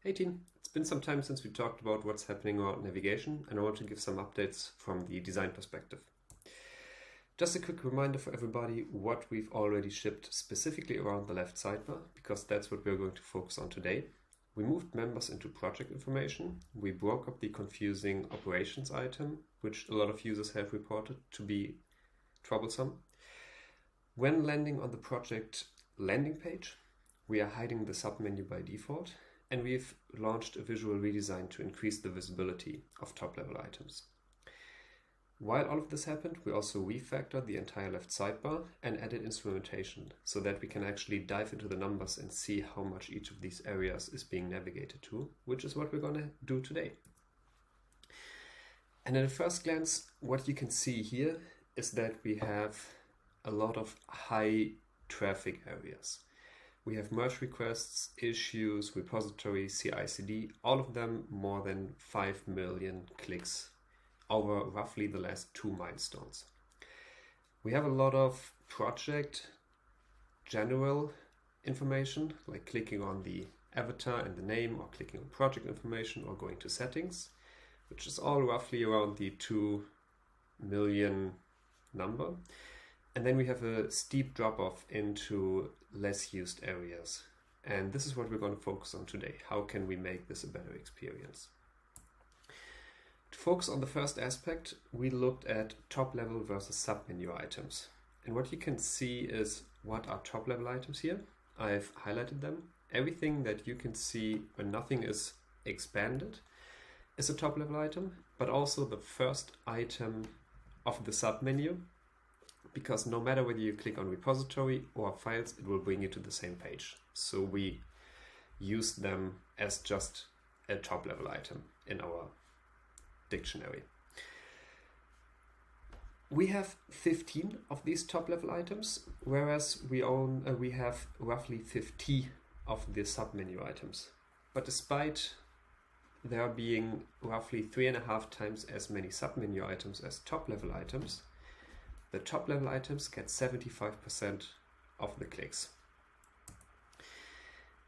Hey team, it's been some time since we talked about what's happening around navigation, and I want to give some updates from the design perspective. Just a quick reminder for everybody what we've already shipped specifically around the left sidebar, because that's what we're going to focus on today. We moved members into project information. We broke up the confusing operations item, which a lot of users have reported to be troublesome. When landing on the project landing page, we are hiding the submenu by default, and we've launched a visual redesign to increase the visibility of top-level items. While all of this happened, we also refactored the entire left sidebar and added instrumentation so that we can actually dive into the numbers and see how much each of these areas is being navigated to, which is what we're going to do today. And at a first glance, what you can see here is that we have a lot of high traffic areas. We have merge requests, issues, repositories, CI/CD, all of them more than 5 million clicks over roughly the last 2 milestones. We have a lot of project general information, like clicking on the avatar and the name, or clicking on project information, or going to settings, which is all roughly around the 2 million number. And then we have a steep drop-off into less used areas. And this is what we're going to focus on today. How can we make this a better experience? To focus on the first aspect, we looked at top-level versus sub-menu items. And what you can see is what are top-level items here. I've highlighted them. Everything that you can see when nothing is expanded is a top-level item, but also the first item of the sub-menu, because no matter whether you click on repository or files, it will bring you to the same page. So we use them as just a top-level item in our dictionary. We have 15 of these top-level items, whereas we have roughly 50 of the sub-menu items. But despite there being roughly 3.5 times as many sub-menu items as top-level items, the top-level items get 75% of the clicks.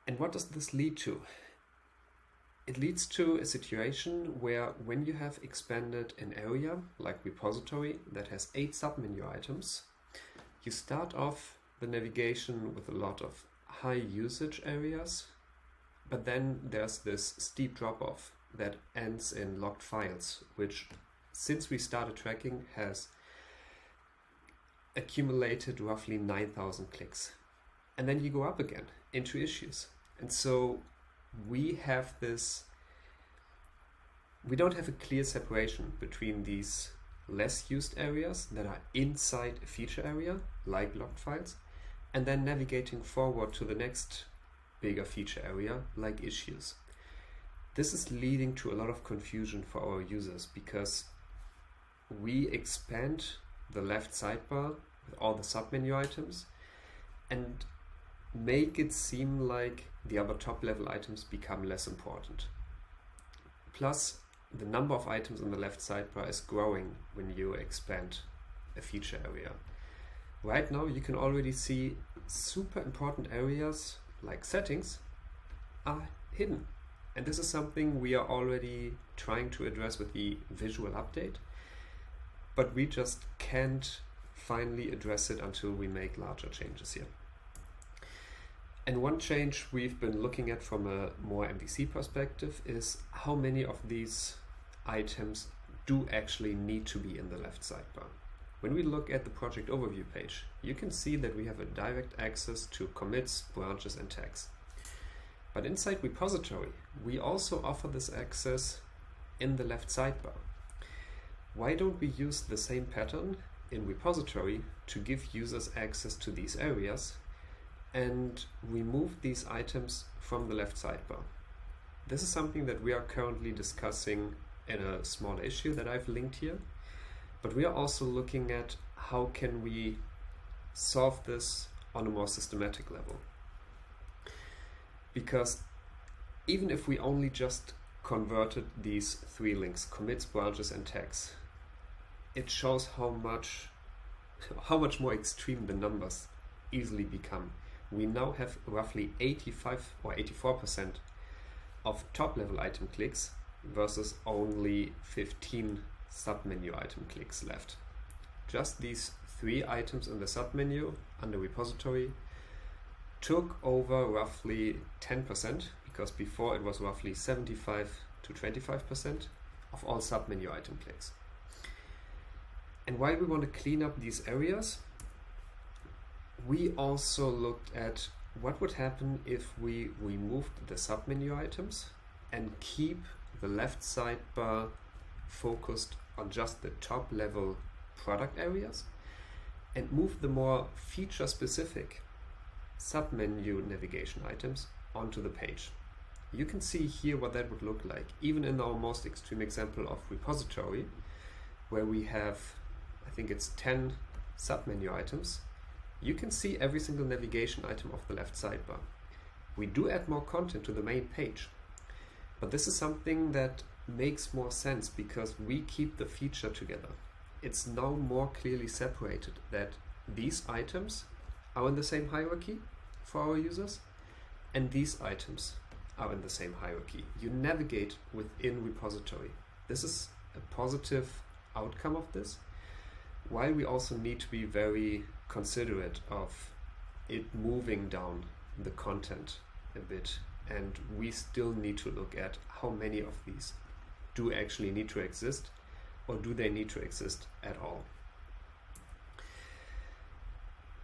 And what does this lead to? It leads to a situation where when you have expanded an area, like repository, that has 8 submenu items, you start off the navigation with a lot of high usage areas, but then there's this steep drop-off that ends in locked files, which, since we started tracking, has accumulated roughly 9,000 clicks. And then you go up again into issues. And so we don't have a clear separation between these less used areas that are inside a feature area, like locked files, and then navigating forward to the next bigger feature area, like issues. This is leading to a lot of confusion for our users, because we expand the left sidebar with all the submenu items and make it seem like the other top-level items become less important. Plus, the number of items on the left sidebar is growing when you expand a feature area. Right now, you can already see super important areas like settings are hidden. And this is something we are already trying to address with the visual update, but we just can't finally address it until we make larger changes here. And one change we've been looking at from a more MVC perspective is how many of these items do actually need to be in the left sidebar. When we look at the project overview page, you can see that we have a direct access to commits, branches, and tags. But inside repository, we also offer this access in the left sidebar. Why don't we use the same pattern in repository to give users access to these areas and remove these items from the left sidebar? This is something that we are currently discussing in a smaller issue that I've linked here, but we are also looking at how can we solve this on a more systematic level. Because even if we only just converted these 3 links, commits, branches, and tags, it shows how much more extreme the numbers easily become. We now have roughly 85 or 84% of top-level item clicks versus only 15 submenu item clicks left. Just these 3 items in the submenu under repository took over roughly 10%, because before it was roughly 75 to 25% of all submenu item clicks. And while we want to clean up these areas, we also looked at what would happen if we removed the submenu items and keep the left sidebar focused on just the top level product areas and move the more feature specific submenu navigation items onto the page. You can see here what that would look like, even in our most extreme example of repository, where we have, I think it's 10 submenu items. You can see every single navigation item of the left sidebar. We do add more content to the main page, but this is something that makes more sense because we keep the feature together. It's now more clearly separated that these items are in the same hierarchy for our users, and these items are in the same hierarchy. You navigate within repository. This is a positive outcome of this, while we also need to be very considerate of it moving down the content a bit, and we still need to look at how many of these do actually need to exist, or do they need to exist at all.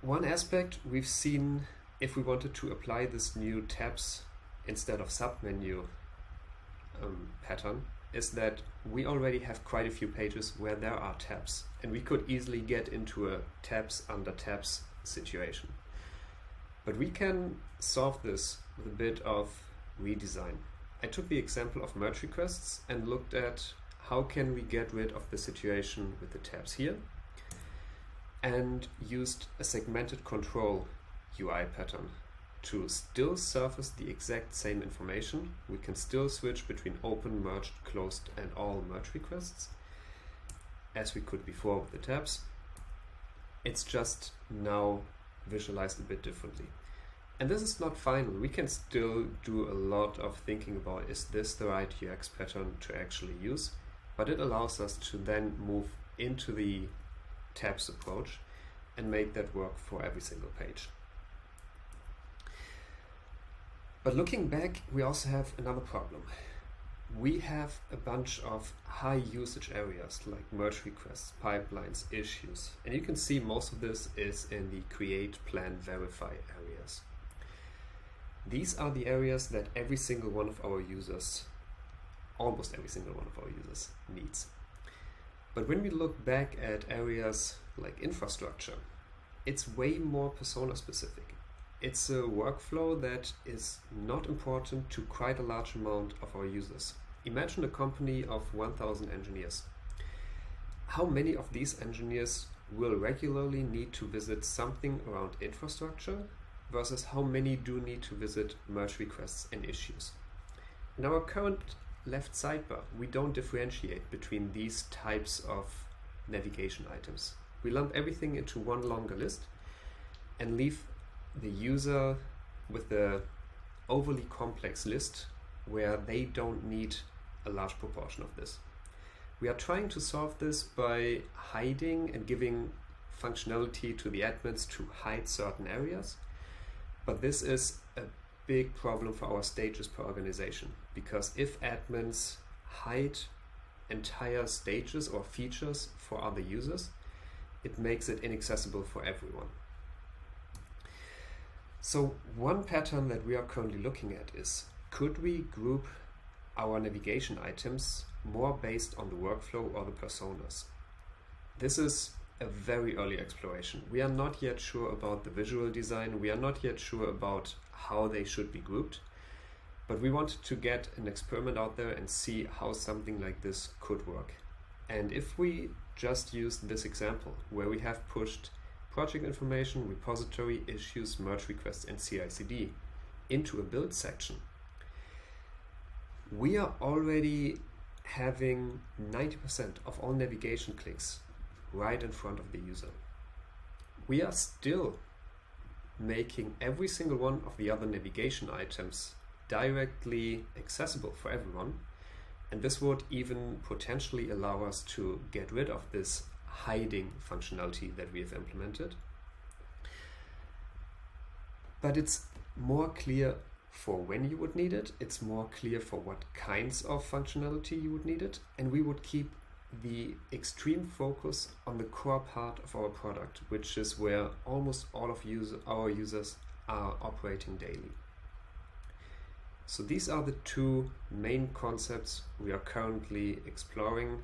One aspect we've seen, if we wanted to apply this new tabs instead of submenu pattern, is that we already have quite a few pages where there are tabs, and we could easily get into a tabs under tabs situation. But we can solve this with a bit of redesign. I took the example of merge requests and looked at how can we get rid of the situation with the tabs here, and used a segmented control UI pattern to still surface the exact same information. We can still switch between open, merged, closed, and all merge requests, as we could before with the tabs. It's just now visualized a bit differently. And this is not final. We can still do a lot of thinking about, is this the right UX pattern to actually use? But it allows us to then move into the tabs approach and make that work for every single page. But looking back, we also have another problem. We have a bunch of high usage areas like merge requests, pipelines, issues. And you can see most of this is in the create, plan, verify areas. These are the areas that every single one of our users, almost every single one of our users, needs. But when we look back at areas like infrastructure, it's way more persona specific. It's a workflow that is not important to quite a large amount of our users. Imagine a company of 1,000 engineers. How many of these engineers will regularly need to visit something around infrastructure versus how many do need to visit merge requests and issues? In our current left sidebar, we don't differentiate between these types of navigation items. We lump everything into one longer list and leave the user with the overly complex list where they don't need a large proportion of this. We are trying to solve this by hiding and giving functionality to the admins to hide certain areas, but this is a big problem for our stages per organization, because if admins hide entire stages or features for other users, it makes it inaccessible for everyone. So one pattern that we are currently looking at is, could we group our navigation items more based on the workflow or the personas? This is a very early exploration. We are not yet sure about the visual design. We are not yet sure about how they should be grouped, but we wanted to get an experiment out there and see how something like this could work. And if we just use this example where we have pushed project information, repository, issues, merge requests, and CI/CD into a build section, we are already having 90% of all navigation clicks right in front of the user. We are still making every single one of the other navigation items directly accessible for everyone. And this would even potentially allow us to get rid of this hiding functionality that we have implemented. But it's more clear for when you would need it, it's more clear for what kinds of functionality you would need it, and we would keep the extreme focus on the core part of our product, which is where almost all of our users are operating daily. So these are the two main concepts we are currently exploring,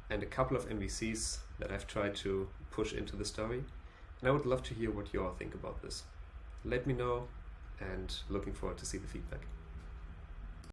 and a couple of MVCs that I've tried to push into the story. And I would love to hear what you all think about this. Let me know, and looking forward to see the feedback.